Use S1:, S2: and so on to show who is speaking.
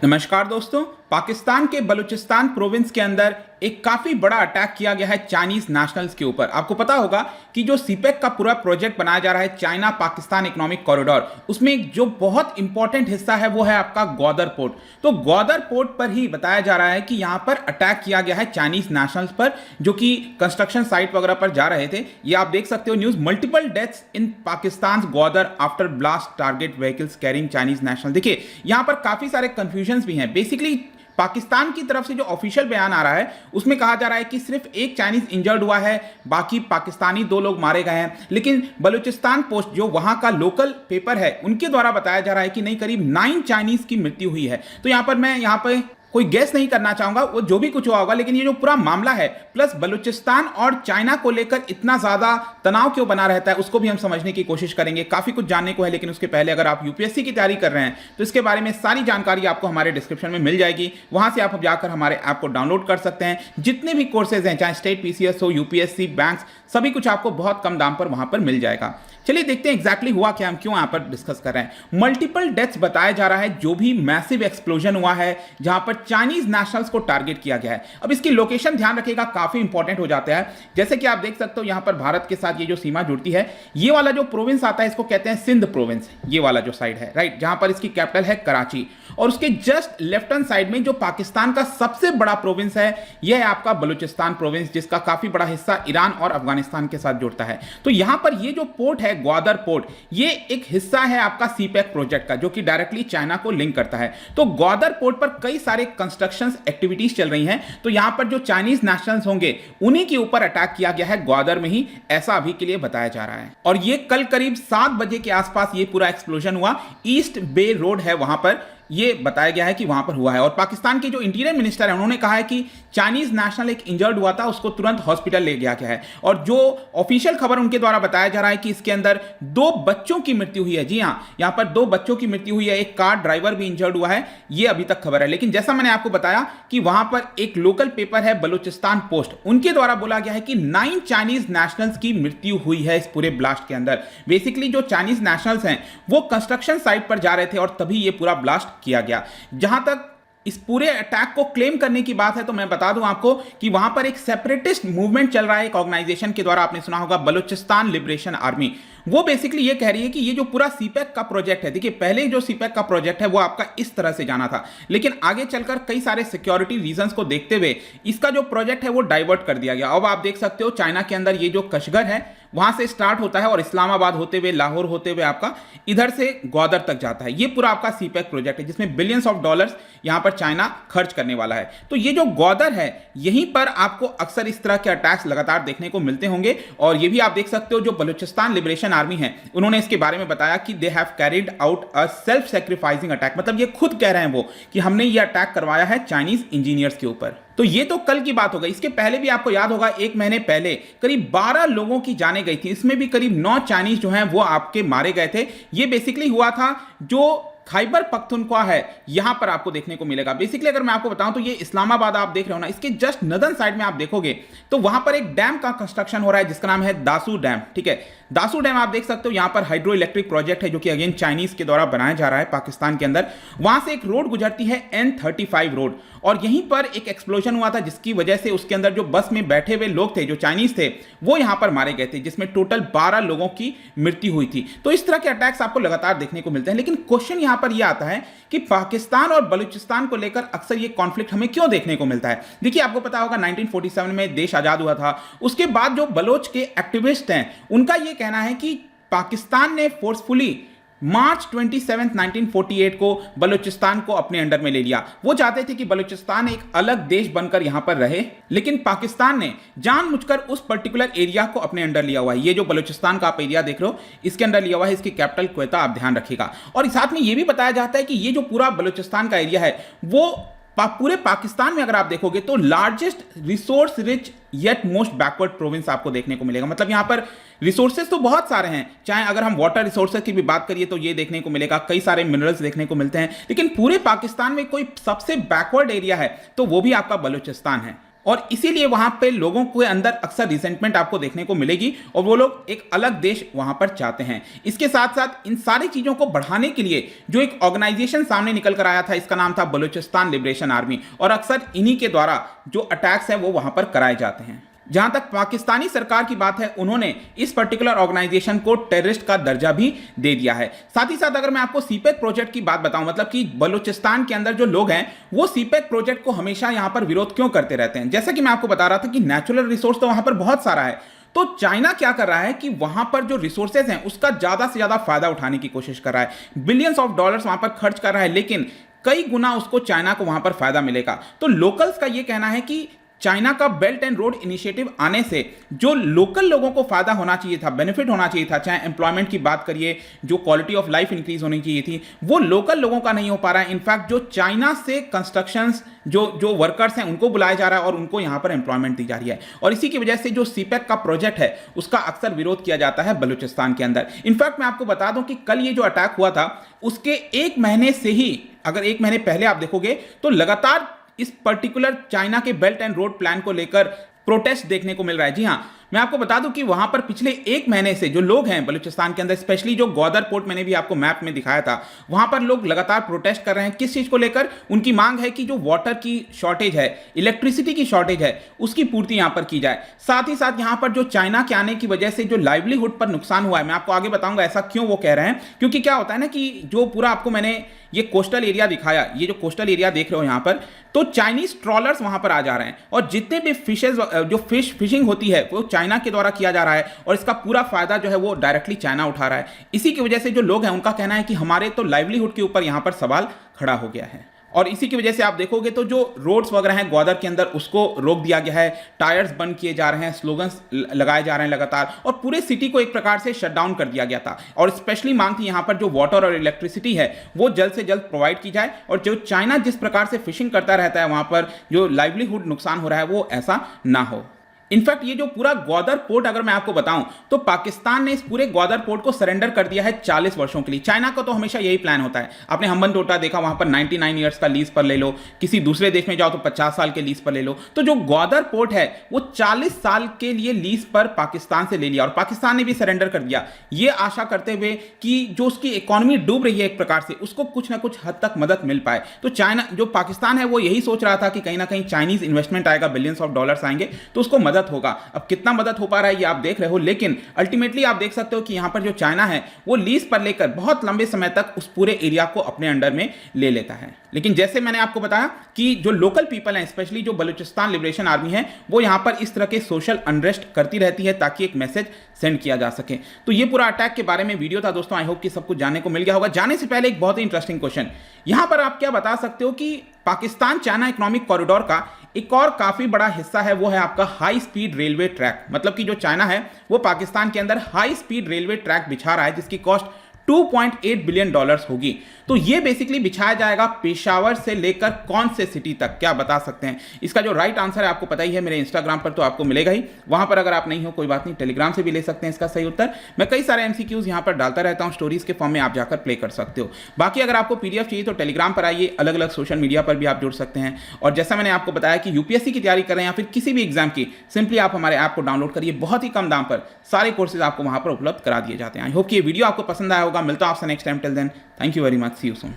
S1: नमस्कार दोस्तों। पाकिस्तान के बलूचिस्तान प्रोविंस के अंदर एक काफी बड़ा अटैक किया गया है चाइनीज नेशनल्स के ऊपर। आपको पता होगा कि जो सीपेक का पूरा प्रोजेक्ट बनाया जा रहा है चाइना पाकिस्तान इकोनॉमिक कॉरिडोर, उसमें एक जो बहुत इंपॉर्टेंट हिस्सा है वो है आपका ग्वादर पोर्ट। तो ग्वादर पोर्ट पर ही बताया जा रहा है कि यहां पर अटैक किया गया है चाइनीज नेशनल्स पर, जो कि कंस्ट्रक्शन साइट वगैरह पर जा रहे थे। ये आप देख सकते हो news, multiple deaths in Pakistan Gwadar after blast target vehicles carrying Chinese national. देखिए यहां पर काफी सारे कंफ्यूजन भी हैं। बेसिकली पाकिस्तान की तरफ से जो ऑफिशियल बयान आ रहा है उसमें कहा जा रहा है कि सिर्फ एक चाइनीज इंजर्ड हुआ है, बाकी पाकिस्तानी 2 लोग मारे गए हैं। लेकिन बलूचिस्तान पोस्ट जो वहां का लोकल पेपर है उनके द्वारा बताया जा रहा है कि नहीं, करीब 9 चाइनीज की मृत्यु हुई है। तो यहां पर मैं कोई गेस नहीं करना चाहूंगा, वो जो भी कुछ हुआ होगा, लेकिन ये जो पूरा मामला है प्लस बलूचिस्तान और चाइना को लेकर इतना ज्यादा तनाव क्यों बना रहता है उसको भी हम समझने की कोशिश करेंगे। काफी कुछ जानने को है, लेकिन उसके पहले अगर आप यूपीएससी की तैयारी कर रहे हैं तो इसके बारे में सारी जानकारी आपको हमारे डिस्क्रिप्शन में मिल जाएगी। वहां से आप जाकर हमारे ऐप को डाउनलोड कर सकते हैं। जितने भी कोर्सेज हैं, चाहे स्टेट पीसीएस हो, यूपीएससी, बैंक्स, सभी कुछ आपको बहुत कम दाम पर वहां पर मिल जाएगा। चलिए देखते हैं एग्जैक्टली हुआ क्या, हम क्यों यहां पर डिस्कस कर रहे हैं। मल्टीपल डेथ्स बताया जा रहा है, जो भी मैसिव एक्सप्लोजन हुआ है जहां पर चाइनीज नेशनल्स को टारगेट किया गया है। अब इसकी लोकेशन ध्यान रखिएगा, काफी इंपॉर्टेंट हो जाता है। जैसे कि आप देख सकते हो यहां पर भारत के साथ ये जो सीमा जुड़ती है, ये वाला जो प्रोविंस आता है इसको कहते हैं सिंध प्रोविंस। ये वाला जो साइड है, राइट, जहां पर इसकी कैपिटल है कराची। और उसके जस्ट लेफ्ट हैंड साइड में जो पाकिस्तान का सबसे बड़ा प्रोविंस है, यह है आपका बलूचिस्तान प्रोविंस, जिसका काफी बड़ा हिस्सा ईरान और अफगानिस्तान के साथ जुड़ता है। तो यहां पर ये जो पोर्ट है ग्वादर पोर्ट, ये एक हिस्सा है आपका सीपेक प्रोजेक्ट का, जो कि डायरेक्टली चाइना को लिंक करता है। तो ग्वादर पोर्ट पर कई सारे कंस्ट्रक्शन एक्टिविटीज चल रही हैं। तो यहां पर जो चाइनीज नेशनल्स होंगे उन्हीं के ऊपर अटैक किया गया है ग्वादर में ही, ऐसा अभी के लिए बताया जा रहा है। और ये कल करीब 7 बजे के आसपास ये पूरा एक्सप्लोजन हुआ। ईस्ट बे रोड है वहां पर, ये बताया गया है कि वहां पर हुआ है। और पाकिस्तान के जो इंटीरियर मिनिस्टर है उन्होंने कहा है कि चाइनीज नेशनल एक इंजर्ड हुआ था, उसको तुरंत हॉस्पिटल ले गया गया है। और जो ऑफिशियल खबर उनके द्वारा बताया जा रहा है कि इसके अंदर 2 बच्चों की मृत्यु हुई है। जी हां, यहां पर 2 बच्चों की मृत्यु हुई है, एक कार ड्राइवर भी इंजर्ड हुआ है, ये अभी तक खबर है। लेकिन जैसा मैंने आपको बताया कि वहां पर एक लोकल पेपर है बलूचिस्तान पोस्ट, उनके द्वारा बोला गया है कि 9 चाइनीज नेशनल्स की मृत्यु हुई है इस पूरे ब्लास्ट के अंदर। बेसिकली जो चाइनीज नेशनल्स हैं वो कंस्ट्रक्शन साइट पर जा रहे थे और तभी ये पूरा ब्लास्ट किया गया। जहां तक इस पूरे अटैक को क्लेम करने की बात है तो मैं बता दूं आपको कि वहां पर एक सेपरेटिस्ट मूवमेंट चल रहा है एक ऑर्गेनाइजेशन के द्वारा, आपने सुना होगा बलूचिस्तान लिबरेशन आर्मी। वो बेसिकली ये कह रही है कि ये जो पूरा सीपेक का प्रोजेक्ट है, देखिए पहले जो सीपेक का प्रोजेक्ट है वो आपका इस तरह से जाना था, लेकिन आगे चलकर कई सारे सिक्योरिटी रीजंस को देखते हुए इसका जो प्रोजेक्ट है वो डाइवर्ट कर दिया गया। अब आप देख सकते हो चाइना के अंदर ये जो कशगर है वहां से स्टार्ट होता है और इस्लामाबाद होते हुए, लाहौर होते हुए आपका इधर से ग्वादर तक जाता है। ये पूरा आपका सीपेक प्रोजेक्ट है जिसमें बिलियंस ऑफ डॉलर्स यहां पर चाइना खर्च करने वाला है। तो ये जो ग्वादर है, यहीं पर आपको अक्सर इस तरह के अटैक्स लगातार देखने को मिलते होंगे। और ये भी आप देख सकते हो जो बलूचिस्तान लिबरेशन आर्मी है उन्होंने इसके बारे में बताया कि they have carried out a self sacrificing attack, मतलब ये खुद कह रहे हैं वो कि हमने ये अटैक करवाया है चाइनीज इंजीनियर्स के ऊपर। तो ये तो कल की बात हो गई। इसके पहले भी आपको याद होगा 1 महीने पहले करीब 12 लोगों की जानें गई थी, इसमें भी करीब 9 चाइनीज जो हैं वो आपके मारे गए थे। ये बेसिकली हुआ था जो खैबर पख्तूनख्वा है, यहां पर आपको देखने को मिलेगा। बेसिकली अगर मैं आपको बताऊं तो ये इस्लामाबाद आप देख रहे हो ना, इसके जस्ट नदर्न साइड में आप देखोगे तो वहां पर एक डैम का कंस्ट्रक्शन हो रहा है जिसका नाम है दासू डैम। ठीक है, दासू डैम आप देख सकते हो, यहां पर हाइड्रो इलेक्ट्रिक प्रोजेक्ट है जो कि अगेन चाइनीज के द्वारा बनाया जा रहा है पाकिस्तान के अंदर। वहां से एक रोड गुजरती है N35 रोड, और यहीं पर एक एक्सप्लोजन हुआ था जिसकी वजह से उसके अंदर जो बस में बैठे हुए लोग थे जो चाइनीज थे वो यहां पर मारे गए थे, जिसमें टोटल 12 लोगों की मृत्यु हुई थी। तो इस तरह के अटैक्स आपको लगातार देखने को मिलते हैं। लेकिन क्वेश्चन यहां पर यह आता है कि पाकिस्तान और बलूचिस्तान को लेकर अक्सर ये कॉन्फ्लिक्ट हमें क्यों देखने को मिलता है। देखिए आपको पता होगा 1947 में देश आजाद हुआ था, उसके बाद जो बलोच के एक्टिविस्ट हैं उनका यह कहना है कि पाकिस्तान ने फोर्सफुली मार्च 27, 1948 को बलूचिस्तान को अपने अंडर में ले लिया। वो चाहते थे कि बलूचिस्तान एक अलग देश बनकर यहां पर रहे, लेकिन पाकिस्तान ने जानबूझकर उस पर्टिकुलर एरिया को अपने अंडर लिया हुआ है। ये जो बलूचिस्तान का आप एरिया देख रहे हो इसके अंदर लिया हुआ है, इसकी कैपिटल क्वेता, आप ध्यान रखिएगा। और साथ में ये भी बताया जाता है कि ये जो पूरा बलूचिस्तान का एरिया है वो पूरे पाकिस्तान में अगर आप देखोगे तो largest resource rich yet most backward province आपको देखने को मिलेगा। मतलब यहां पर रिसोर्सेज तो बहुत सारे हैं, चाहे अगर हम वाटर रिसोर्सेज की भी बात करिए तो ये देखने को मिलेगा, कई सारे मिनरल्स देखने को मिलते हैं, लेकिन पूरे पाकिस्तान में कोई सबसे बैकवर्ड एरिया है तो वो भी आपका बलूचिस्तान है। और इसीलिए वहां पे लोगों के अंदर अक्सर रिसेंटमेंट आपको देखने को मिलेगी और वो लोग एक अलग देश वहां पर चाहते हैं। इसके साथ साथ इन सारी चीजों को बढ़ाने के लिए जो एक ऑर्गेनाइजेशन सामने निकल कर आया था, इसका नाम था बलूचिस्तान लिबरेशन आर्मी, और अक्सर इन्हीं के द्वारा जो अटैक्स हैं वो वहां पर कराए जाते हैं। जहां तक पाकिस्तानी सरकार की बात है, उन्होंने इस पर्टिकुलर ऑर्गेनाइजेशन को टेररिस्ट का दर्जा भी दे दिया है। साथ ही साथ अगर मैं आपको सीपेक प्रोजेक्ट की बात बताऊं, मतलब कि बलूचिस्तान के अंदर जो लोग हैं वो सीपेक प्रोजेक्ट को हमेशा यहां पर विरोध क्यों करते रहते हैं। जैसा कि मैं आपको बता रहा था कि नेचुरल रिसोर्स तो वहां पर बहुत सारा है, तो चाइना क्या कर रहा है कि वहां पर जो रिसोर्सेज हैं उसका ज्यादा से ज्यादा फायदा उठाने की कोशिश कर रहा है, बिलियंस ऑफ डॉलर्स वहां पर खर्च कर रहा है, लेकिन कई गुना उसको चाइना को वहां पर फायदा मिलेगा। तो लोकल्स का यह कहना है कि चाइना का बेल्ट एंड रोड इनिशिएटिव आने से जो लोकल लोगों को फायदा होना चाहिए था, बेनिफिट होना चाहिए था, चाहे एम्प्लॉयमेंट की बात करिए, जो क्वालिटी ऑफ लाइफ इंक्रीज होनी चाहिए थी, वो लोकल लोगों का नहीं हो पा रहा है। इनफैक्ट जो चाइना से कंस्ट्रक्शंस जो वर्कर्स हैं उनको बुलाया जा रहा है और उनको यहां पर एम्प्लॉयमेंट दी जा रही है, और इसी की वजह से जो सीपेक का प्रोजेक्ट है उसका अक्सर विरोध किया जाता है बलूचिस्तान के अंदर। इनफैक्ट मैं आपको बता दूं कि कल ये जो अटैक हुआ था उसके एक महीने से ही, अगर एक महीने पहले आप देखोगे तो लगातार इस पर्टिकुलर चाइना के बेल्ट एंड रोड प्लान को लेकर प्रोटेस्ट देखने को मिल रहा है। जी हां, मैं आपको बता दूं कि वहां पर पिछले एक महीने से जो लोग हैं बलूचिस्तान के अंदर, स्पेशली जो ग्वादर पोर्ट मैंने भी आपको मैप में दिखाया था, वहां पर लोग लगातार प्रोटेस्ट कर रहे हैं। किस चीज को लेकर? उनकी मांग है कि जो वाटर की शॉर्टेज है, इलेक्ट्रिसिटी की शॉर्टेज है, उसकी पूर्ति यहां पर की जाए। साथ ही साथ यहां पर जो चाइना के आने की वजह से जो लाइवलीहुड पर नुकसान हुआ है, मैं आपको आगे बताऊंगा ऐसा क्यों वो कह रहे हैं। क्योंकि क्या होता है ना कि जो पूरा आपको मैंने ये कोस्टल एरिया दिखाया, ये जो कोस्टल एरिया देख रहे हो यहां पर, तो चाइनीज ट्रॉलर्स वहां पर आ जा रहे हैं और जितने भी फिशेज, जो फिशिंग होती है वो चाइना के द्वारा किया जा रहा है और इसका पूरा फायदा जो है वो डायरेक्टली चाइना उठा रहा है। इसी की वजह से जो लोग हैं उनका कहना है कि हमारे तो लाइवलीहुड के ऊपर यहां पर सवाल खड़ा हो गया है। और इसी की वजह से आप देखोगे तो जो रोड्स वगैरह हैं ग्वादर के अंदर उसको रोक दिया गया है, टायर्स बंद किए जा रहे हैं, स्लोगन्स लगाए जा रहे हैं लगातार, और पूरे सिटी को एक प्रकार से शट डाउन कर दिया गया था। और स्पेशली मांग थी यहां पर जो वाटर और इलेक्ट्रिसिटी है वो जल्द से जल्द प्रोवाइड की जाए, और जो चाइना जिस प्रकार से फिशिंग करता रहता है वहां पर जो लाइवलीहुड नुकसान हो रहा है वो ऐसा ना हो। इनफैक्ट ये जो पूरा ग्वादर पोर्ट अगर मैं आपको बताऊं तो पाकिस्तान ने इस पूरे ग्वादर पोर्ट को सरेंडर कर दिया है 40 वर्षों के लिए। चाइना का तो हमेशा यही प्लान होता है। आपने हम्बन टोटा देखा, वहां पर 99 ईयर्स का लीज पर ले लो, किसी दूसरे देश में जाओ तो 50 साल के लीज पर ले लो। तो जो ग्वादर पोर्ट है वो 40 साल के लिए लीज पर पाकिस्तान से ले लिया और पाकिस्तान ने भी सरेंडर कर दिया, ये आशा करते हुए कि जो उसकी इकोनॉमी डूब रही है एक प्रकार से उसको कुछ ना कुछ हद तक मदद मिल पाए। तो चाइना, जो पाकिस्तान है वो यही सोच रहा था कि कहीं ना कहीं चाइनीज इन्वेस्टमेंट आएगा, बिलियंस ऑफ डॉलर्स आएंगे तो उसको मदद होगा। अब कितना मदद हो पा रहा है ये आप देख रहे हो, लेकिन अल्टीमेटली आप देख सकते हो कि यहां पर जो चाइना है वो लीज पर लेकर बहुत लंबे समय तक उस पूरे एरिया को अपने अंडर में ले लेता है। लेकिन जैसे मैंने आपको बताया कि जो लोकल पीपल हैं, स्पेशली जो बलूचिस्तान लिबरेशन आर्मी है, वो यहां पर इस तरह के सोशल अनरेस्ट करती रहती है ताकि एक मैसेज सेंड किया जा सके। तो ये पूरा अटैक के बारे में वीडियो था दोस्तों। आई होप कि सब कुछ जानने को मिल गया होगा। जाने से पहले एक बहुत ही इंटरेस्टिंग क्वेश्चन, यहां पर आप क्या बता सकते हो कि पाकिस्तान चाइना इकोनॉमिक कॉरिडोर का एक और काफी बड़ा हिस्सा है, वो है आपका हाई स्पीड रेलवे ट्रैक। मतलब कि जो चाइना है वो पाकिस्तान के अंदर हाई स्पीड रेलवे ट्रैक बिछा रहा है जिसकी कॉस्ट $2.8 बिलियन होगी। तो ये बेसिकली बिछाया जाएगा पेशावर से लेकर कौन से सिटी तक, क्या बता सकते हैं? इसका जो राइट आंसर है आपको पता ही है, मेरे इंस्टाग्राम पर तो आपको मिलेगा ही। वहां पर अगर आप नहीं हो कोई बात नहीं, टेलीग्राम से भी ले सकते हैं इसका सही उत्तर। मैं कई सारे एमसीक्यूज यहां पर डालता रहता हूं स्टोरीज के फॉर्म में, आप जाकर प्ले कर सकते हो। बाकी अगर आपको पीडीएफ चाहिए तो टेलीग्राम पर आइए, अलग अलग सोशल मीडिया पर भी आप जुड़ सकते हैं। और जैसा मैंने आपको बताया कि यूपीएससी की तैयारी कर रहे हैं या फिर किसी भी एग्जाम की, सिंपली आप हमारे ऐप को डाउनलोड करिए, बहुत ही कम दाम पर सारे कोर्सेज आपको वहां पर उपलब्ध करा दिए जाते हैं। आई होप कि ये वीडियो आपको पसंद आया होगा। मिलता हूं आपसे next time. Till then, thank you very much, see you soon.